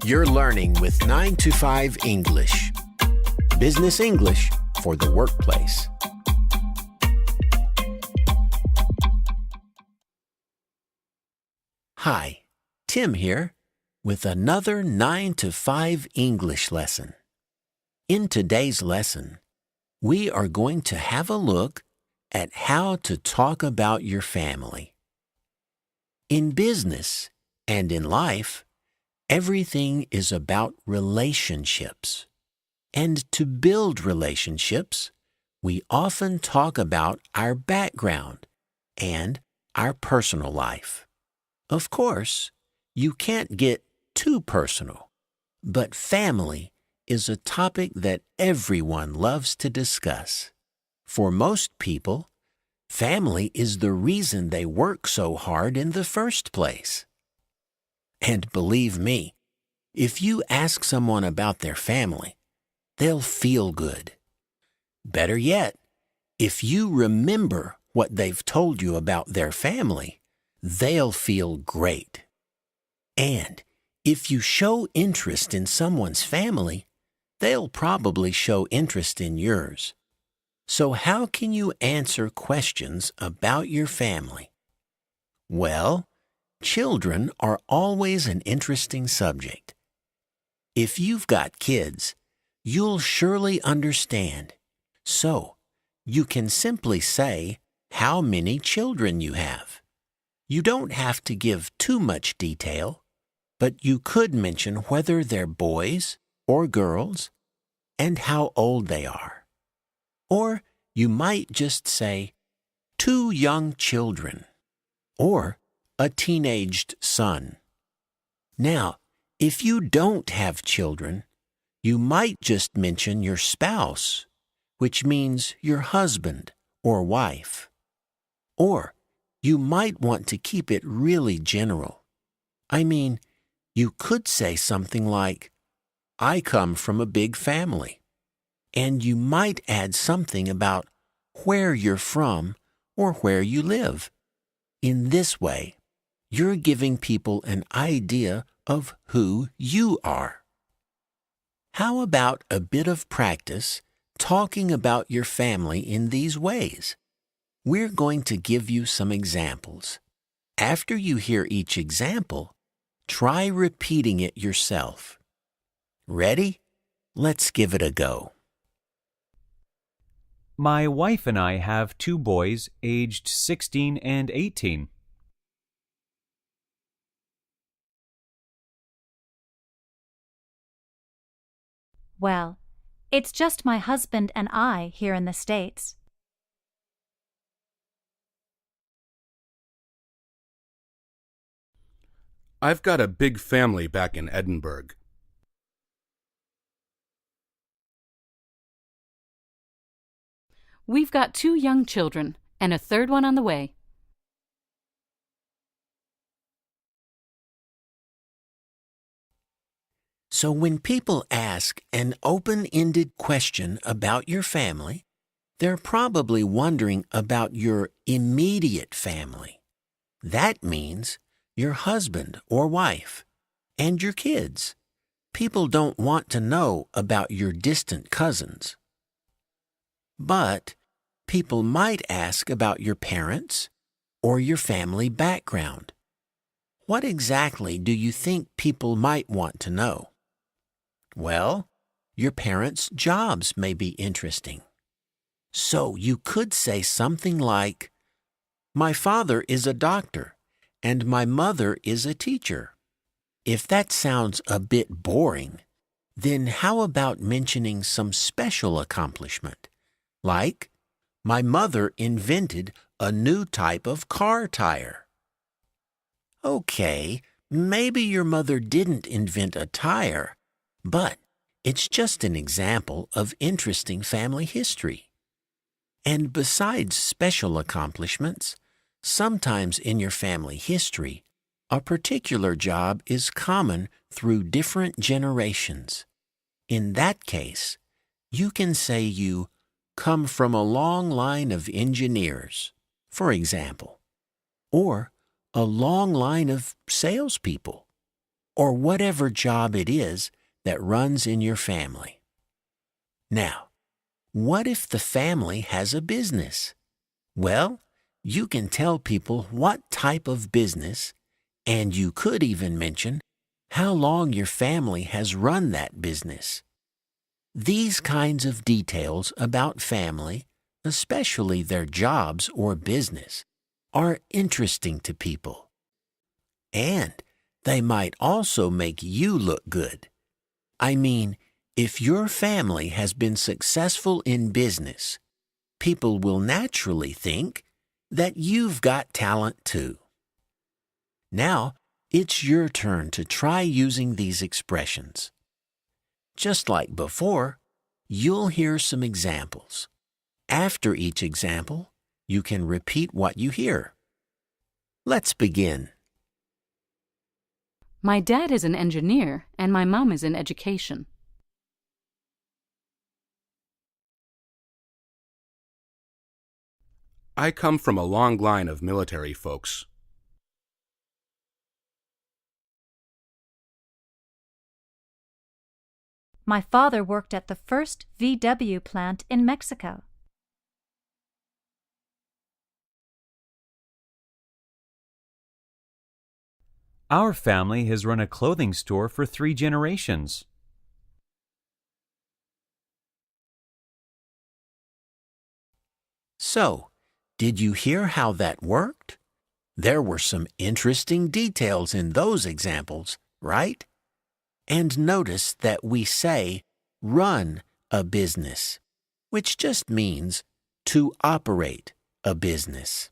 You're learning with 9 to 5 English. Business English for the workplace. Hi, Tim here with another 9 to 5 English lesson. In today's lesson, we are going to have a look at how to talk about your family. In business and in life, everything is about relationships. And to build relationships, we often talk about our background and our personal life. Of course, you can't get too personal, but family is a topic that everyone loves to discuss. For most people, family is the reason they work so hard in the first place. And believe me, if you ask someone about their family, they'll feel good. Better yet, if you remember what they've told you about their family, they'll feel great. And if you show interest in someone's family, they'll probably show interest in yours. So how can you answer questions about your family? Well, children are always an interesting subject. If you've got kids, you'll surely understand. So, you can simply say how many children you have. You don't have to give too much detail, but you could mention whether they're boys or girls and how old they are. Or you might just say, 2 young children, or a teenaged son. Now, if you don't have children, you might just mention your spouse, which means your husband or wife. Or you might want to keep it really general. I mean, you could say something like, I come from a big family. And you might add something about where you're from or where you live. In this way, you're giving people an idea of who you are. How about a bit of practice talking about your family in these ways? We're going to give you some examples. After you hear each example, try repeating it yourself. Ready? Let's give it a go. My wife and I have 2 boys aged 16 and 18. Well, it's just my husband and I here in the States. I've got a big family back in Edinburgh. We've got 2 young children and a 3rd one on the way. So when people ask an open-ended question about your family, they're probably wondering about your immediate family. That means your husband or wife and your kids. People don't want to know about your distant cousins. But people might ask about your parents or your family background. What exactly do you think people might want to know? Well, your parents' jobs may be interesting. So you could say something like, my father is a doctor and my mother is a teacher. If that sounds a bit boring, then how about mentioning some special accomplishment? Like, my mother invented a new type of car tire. Okay, maybe your mother didn't invent a tire, but it's just an example of interesting family history. And besides special accomplishments, sometimes in your family history, a particular job is common through different generations. In that case, you can say you come from a long line of engineers, for example, or a long line of salespeople. or whatever job it is that runs in your family. Now, what if the family has a business? Well, you can tell people what type of business, and you could even mention how long your family has run that business. These kinds of details about family, especially their jobs or business, are interesting to people. And they might also make you look good. I mean, if your family has been successful in business, people will naturally think that you've got talent too. Now, it's your turn to try using these expressions. Just like before, you'll hear some examples. After each example, you can repeat what you hear. Let's begin. My dad is an engineer and my mom is in education. I come from a long line of military folks. My father worked at the first VW plant in Mexico. Our family has run a clothing store for 3 generations. So, did you hear how that worked? There were some interesting details in those examples, right? And notice that we say run a business, which just means to operate a business.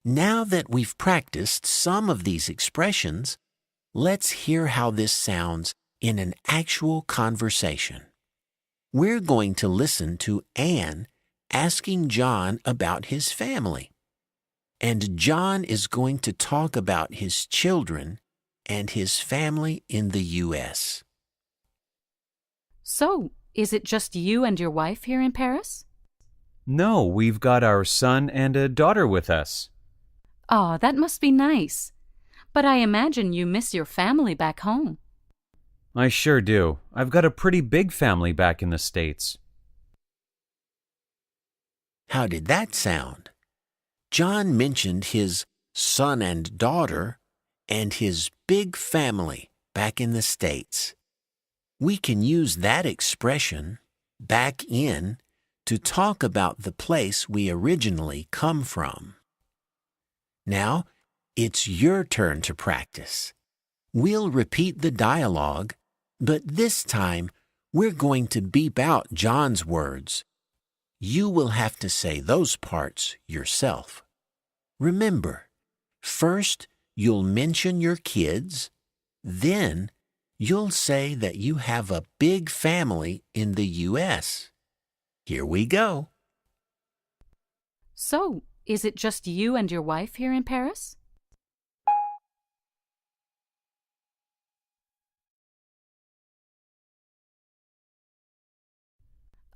Now that we've practiced some of these expressions, let's hear how this sounds in an actual conversation. We're going to listen to Anne asking John about his family. And John is going to talk about his children and his family in the U.S. So, is it just you and your wife here in Paris? No, we've got our son and a daughter with us. Oh, that must be nice. But I imagine you miss your family back home. I sure do. I've got a pretty big family back in the States. How did that sound? John mentioned his son and daughter and his big family back in the States. We can use that expression, back in, to talk about the place we originally come from. Now, it's your turn to practice. We'll repeat the dialogue, but this time we're going to beep out John's words. You will have to say those parts yourself. Remember, first you'll mention your kids, then you'll say that you have a big family in the U.S. Here we go. So, is it just you and your wife here in Paris?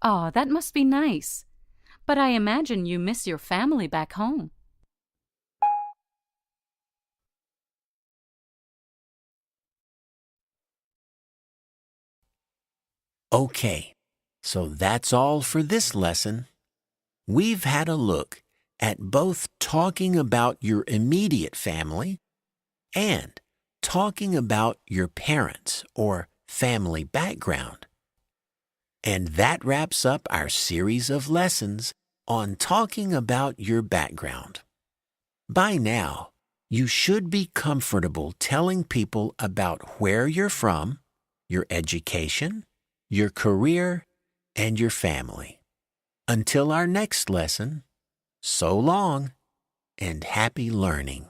Oh, that must be nice. But I imagine you miss your family back home. Okay, so that's all for this lesson. We've had a look at both talking about your immediate family and talking about your parents or family background. And that wraps up our series of lessons on talking about your background. By now, you should be comfortable telling people about where you're from, your education, your career, and your family. Until our next lesson, so long and happy learning.